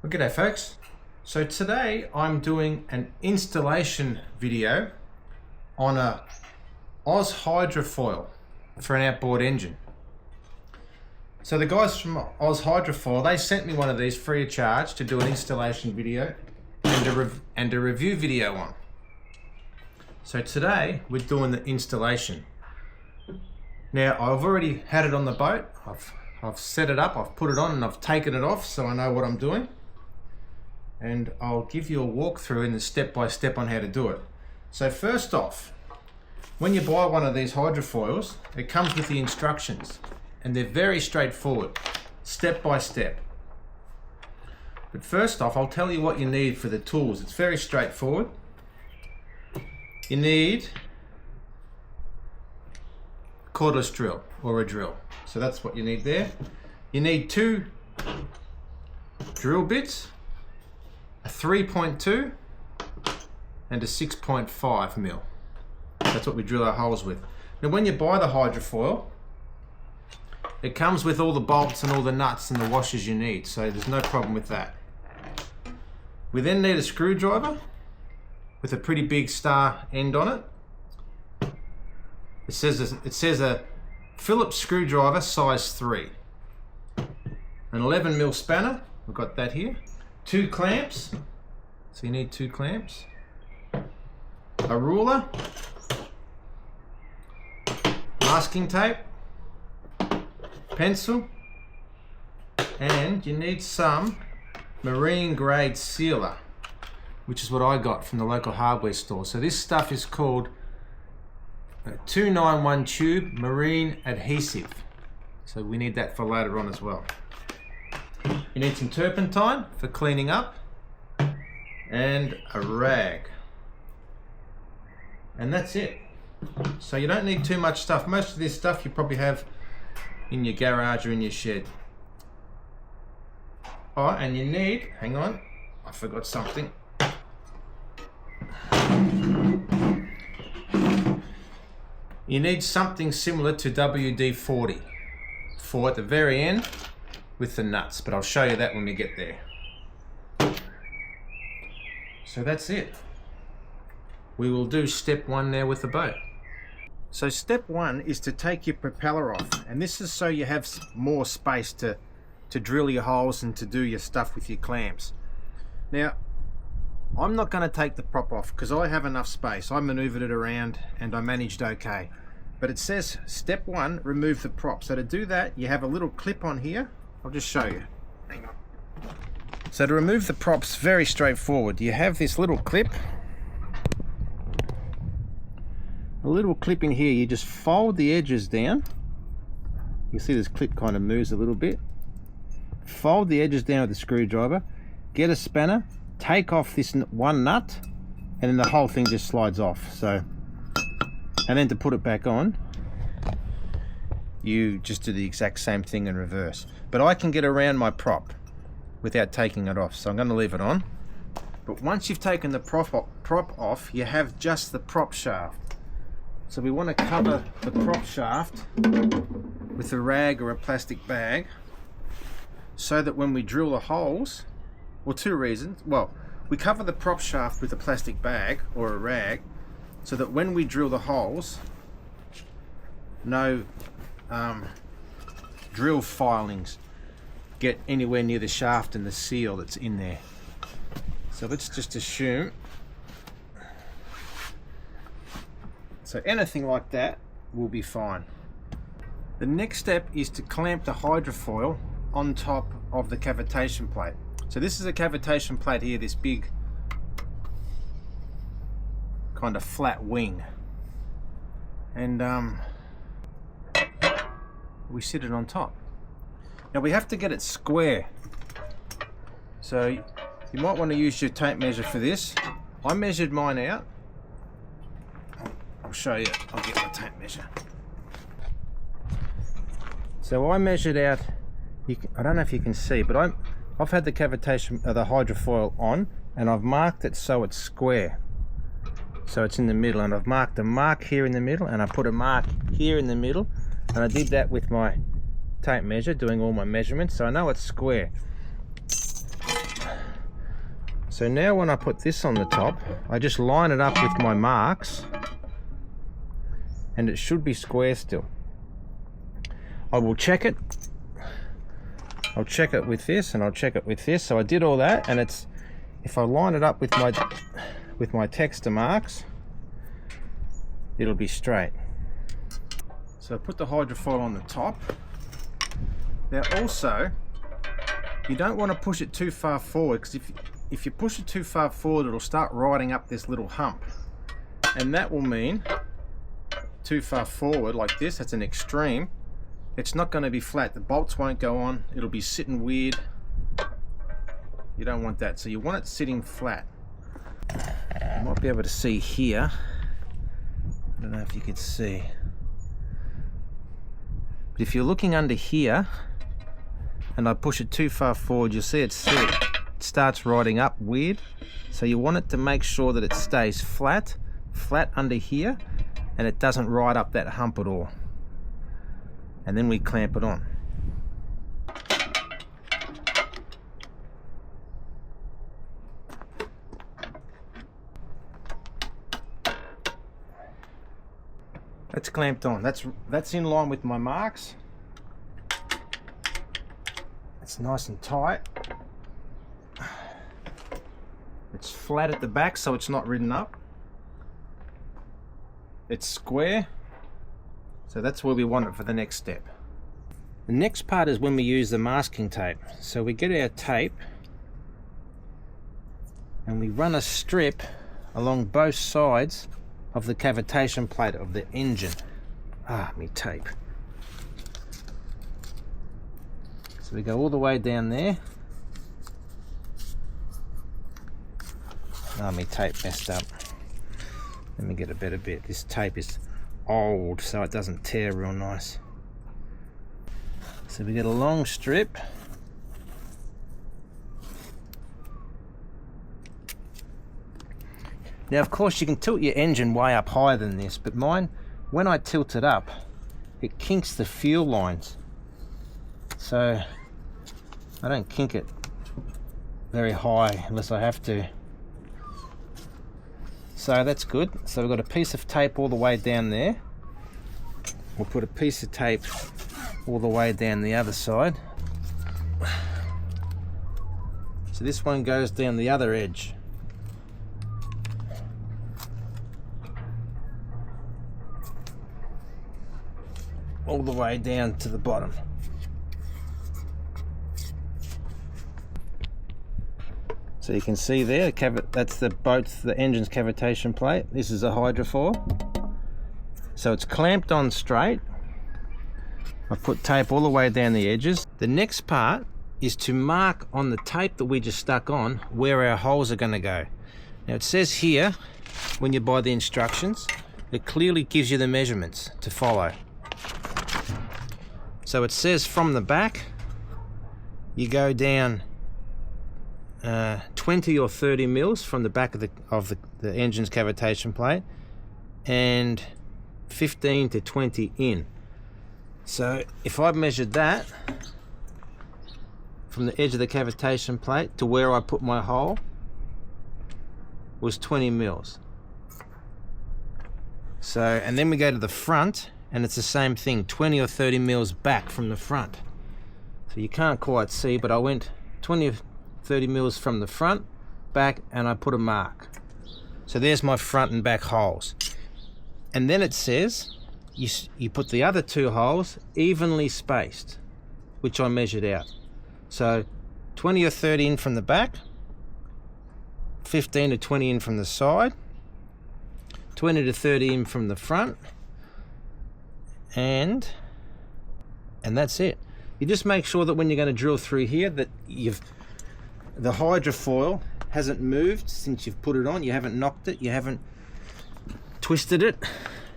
Well, g'day folks. So today I'm doing an installation video on a Ozhydrofoil for an outboard engine. So the guys from Ozhydrofoil, they sent me one of these free of charge to do an installation video and a review video on. So today we're doing the installation. Now I've already had it on the boat. I've set it up, I've put it on and I've taken it off so I know what I'm doing. And I'll give you a walkthrough in the step-by-step on how to do it. So first off, when you buy one of these hydrofoils, it comes with the instructions and they're very straightforward, step by step. But first off, I'll tell you what you need for the tools. It's very straightforward. You need a cordless drill or a drill. So that's what you need there. You need 2 drill bits, a 3.2 and a 6.5 mil. That's what we drill our holes with. Now when you buy the hydrofoil, it comes with all the bolts and all the nuts and the washers you need, so there's no problem with that. We then need a screwdriver with a pretty big star end on it. It says a Phillips screwdriver size 3. An 11 mil spanner, we've got that here. 2 clamps, so you need 2 clamps. A ruler, masking tape, pencil, and you need some marine grade sealer, which is what I got from the local hardware store. So this stuff is called 291 tube marine adhesive. So we need that for later on as well. You need some turpentine for cleaning up and a rag. And that's it. So you don't need too much stuff. Most of this stuff you probably have in your garage or in your shed. Oh, and you need, hang on, I forgot something. You need something similar to WD-40 for at the very end with the nuts, but I'll show you that when we get there. So that's it. We will do step 1 now with the boat. So step 1 is to take your propeller off, and this is so you have more space to drill your holes and to do your stuff with your clamps. Now, I'm not going to take the prop off because I have enough space. I maneuvered it around and I managed okay. But it says step 1, remove the prop. So to do that, you have a little clip on here. I'll just show you. Hang on. So to remove the props, very straightforward. You have this little clip. A little clip in here. You just fold the edges down. You see this clip kind of moves a little bit. Fold the edges down with a screwdriver. Get a spanner. Take off this one nut. And then the whole thing just slides off. So, and then to put it back on, you just do the exact same thing in reverse. But I can get around my prop without taking it off, so I'm going to leave it on. But once you've taken the prop off, you have just the prop shaft. So we want to cover the prop shaft with a rag or a plastic bag so that when we drill the holes, well, 2 reasons. Well, we cover the prop shaft with a plastic bag or a rag so that when we drill the holes, no drill filings get anywhere near the shaft and the seal that's in there. So let's just assume. So anything like that will be fine. The next step is to clamp the hydrofoil on top of the cavitation plate. So this is a cavitation plate here, this big kind of flat wing. And we sit it on top. Now we have to get it square. So you might want to use your tape measure for this. I measured mine out. I'll show you, I'll get my tape measure. So I measured out, I don't know if you can see, but I've had the cavitation, the hydrofoil on, and I've marked it so it's square. So it's in the middle, and I've marked a mark here in the middle, and I put a mark here in the middle, and I did that with my tape measure, doing all my measurements, so I know it's square. So now when I put this on the top, I just line it up with my marks and it should be square still. I will check it. I'll check it with this and I'll check it with this. So I did all that, and it's, if I line it up with my texture marks, it'll be straight. So I put the hydrofoil on the top. Now also, you don't want to push it too far forward, because if you push it too far forward, it'll start riding up this little hump, and that will mean too far forward like this, that's an extreme, it's not going to be flat. The bolts won't go on, it'll be sitting weird. You don't want that, so you want it sitting flat. You might be able to see here, I don't know if you can see, but if you're looking under here and I push it too far forward, you'll see it starts riding up weird. So you want it to make sure that it stays flat under here, and it doesn't ride up that hump at all. And then we clamp it on. That's clamped on. That's in line with my marks. It's nice and tight. It's flat at the back, so it's not ridden up. It's square, so that's where we want it for the next step. The next part is when we use the masking tape. So we get our tape and we run a strip along both sides of the cavitation plate of the engine. Me tape. So we go all the way down there. My tape messed up. Let me get a better bit. This tape is old, so it doesn't tear real nice. So we get a long strip. Now of course you can tilt your engine way up higher than this, but mine, when I tilt it up, it kinks the fuel lines. So I don't kink it very high unless I have to. So that's good. So we've got a piece of tape all the way down there. We'll put a piece of tape all the way down the other side. So this one goes down the other edge. All the way down to the bottom. So you can see there, that's the engine's cavitation plate. This is a hydrofoil. So it's clamped on straight. I've put tape all the way down the edges. The next part is to mark on the tape that we just stuck on where our holes are going to go. Now it says here, when you buy the instructions, it clearly gives you the measurements to follow. So it says from the back, you go down 20 or 30 mils from the back of the engine's cavitation plate, and 15 to 20 in. So if I measured that from the edge of the cavitation plate to where I put my hole was 20 mils. So, and then we go to the front, and it's the same thing, 20 or 30 mils back from the front. So you can't quite see, but I went 20 or 30 mils from the front, back, and I put a mark. So there's my front and back holes. And then it says, you put the other two holes evenly spaced, which I measured out. So 20 or 30 in from the back, 15 to 20 in from the side, 20 to 30 in from the front, and that's it. You just make sure that when you're going to drill through here that the hydrofoil hasn't moved since you've put it on. You haven't knocked it, you haven't twisted it.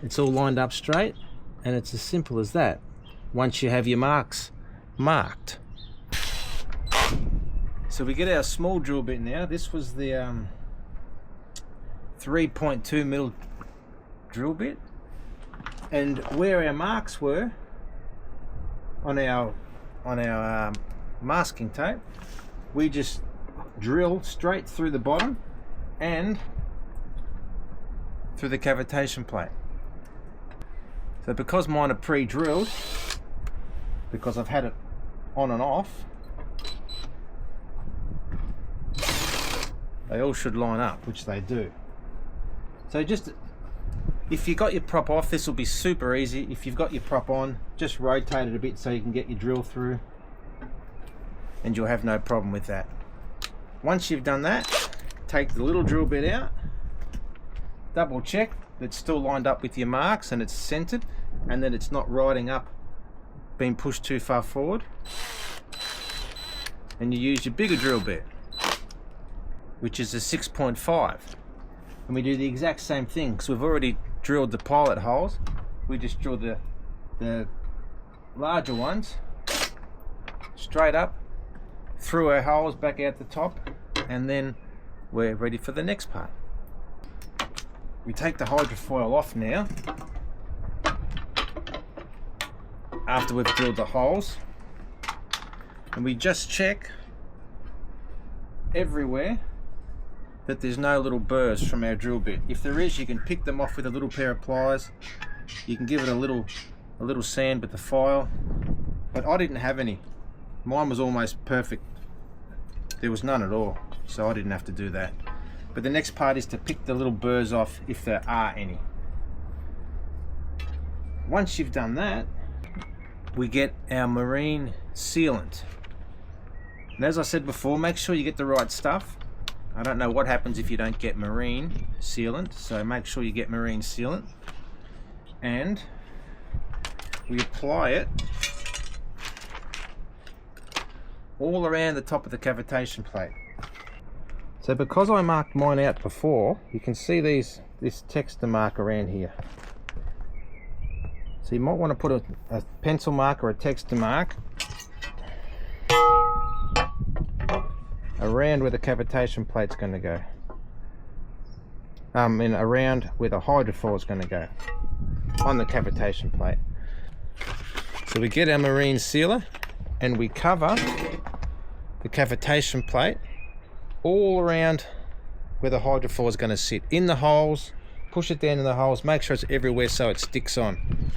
It's all lined up straight, and it's as simple as that once you have your marks marked. So we get our small drill bit now. This was the 3.2 mil drill bit, and where our marks were on our masking tape, we just drill straight through the bottom and through the cavitation plate. So because mine are pre-drilled, because I've had it on and off, they all should line up, which they do. So just, if you got your prop off, this will be super easy. If you've got your prop on, just rotate it a bit so you can get your drill through, and you'll have no problem with that. Once you've done that, take the little drill bit out, double check that it's still lined up with your marks and it's centered, and that it's not riding up, being pushed too far forward. And you use your bigger drill bit, which is a 6.5. And we do the exact same thing, because we've already drilled the pilot holes. We just drill the larger ones straight up through our holes back out the top, and then we're ready for the next part. We take the hydrofoil off now after we've drilled the holes, and we just check everywhere that there's no little burrs from our drill bit. If there is, you can pick them off with a little pair of pliers. You can give it a little sand with the file, but I didn't have any. Mine was almost perfect. There was none at all, so I didn't have to do that. But the next part is to pick the little burrs off if there are any. Once you've done that, we get our marine sealant. And as I said before, make sure you get the right stuff. I don't know what happens if you don't get marine sealant, so make sure you get marine sealant. And we apply it all around the top of the cavitation plate. So because I marked mine out before, you can see this texture mark around here. So you might want to put a pencil mark or a texture mark around where the cavitation plate's going to go. And around where the hydrofoil is going to go on the cavitation plate. So we get our marine sealer and we cover the cavitation plate all around where the hydrofoil is going to sit. In the holes, push it down in the holes, make sure it's everywhere so it sticks on.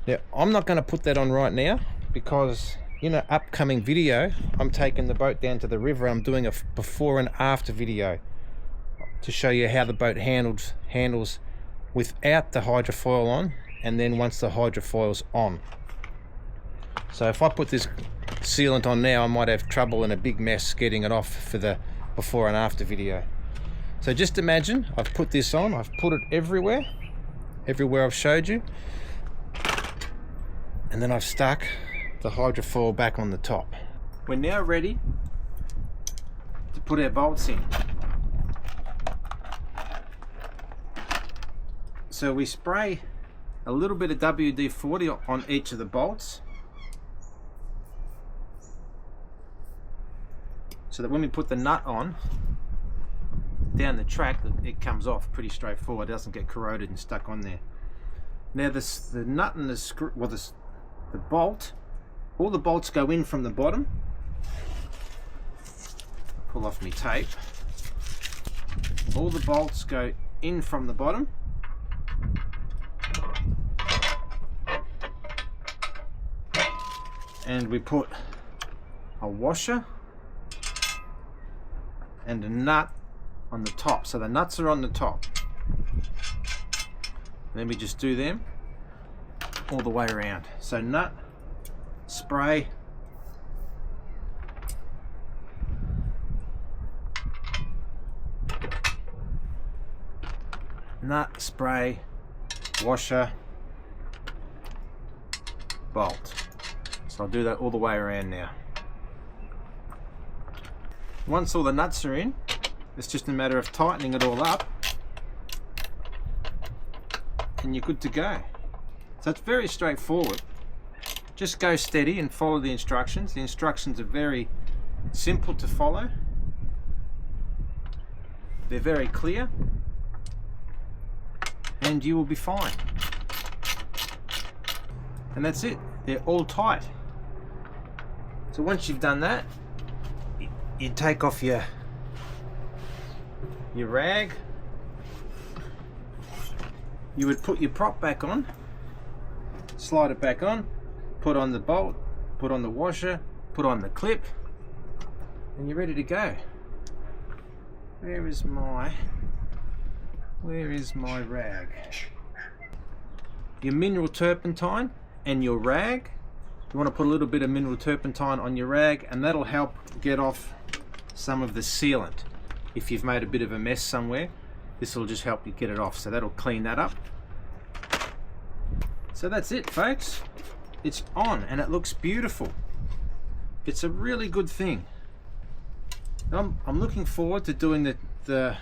Now, I'm not going to put that on right now because in an upcoming video, I'm taking the boat down to the river. I'm doing a before and after video to show you how the boat handles without the hydrofoil on, and then once the hydrofoil's on. So if I put this sealant on now, I might have trouble and a big mess getting it off for the before and after video. So just imagine I've put this on, I've put it everywhere I've showed you, and then I've stuck the hydrofoil back on the top. We're now ready to put our bolts in. So we spray a little bit of WD-40 on each of the bolts, so that when we put the nut on down the track, it comes off pretty straightforward. It doesn't get corroded and stuck on there. Now the nut and the screw, well, the bolt, all the bolts go in from the bottom. Pull off my tape. All the bolts go in from the bottom. And we put a washer and a nut on the top. So the nuts are on the top. Then we just do them all the way around. So nut, spray, nut, spray, washer, bolt. So I'll do that all the way around now. Once all the nuts are in, it's just a matter of tightening it all up and you're good to go. So it's very straightforward. Just go steady and follow the instructions. The instructions are very simple to follow. They're very clear, and you will be fine. And that's it. They're all tight. So once you've done that, you take off your rag. You would put your prop back on, slide it back on, put on the bolt, put on the washer, put on the clip, and you're ready to go. Where is my rag? Your mineral turpentine and your rag. You want to put a little bit of mineral turpentine on your rag, and that'll help get off some of the sealant. If you've made a bit of a mess somewhere, this will just help you get it off, so that'll clean that up. So that's it, folks. It's on and it looks beautiful. It's a really good thing. I'm looking forward to doing the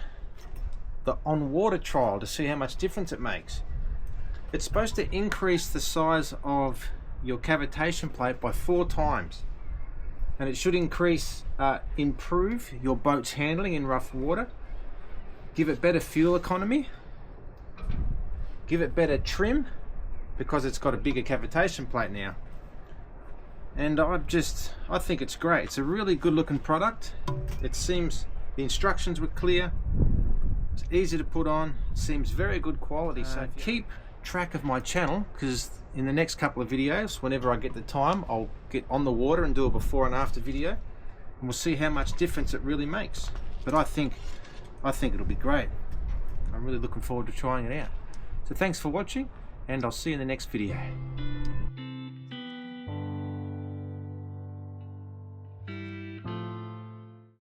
on water trial to see how much difference it makes. It's supposed to increase the size of your cavitation plate by 4 times, and it should improve your boat's handling in rough water, give it better fuel economy, give it better trim because it's got a bigger cavitation plate now. And I think it's great. It's a really good looking product. It seems the instructions were clear, it's easy to put on, it seems very good quality. So keep track of my channel, because in the next couple of videos, whenever I get the time, I'll get on the water and do a before and after video, and we'll see how much difference it really makes. But I think it'll be great. I'm really looking forward to trying it out. So thanks for watching, and I'll see you in the next video.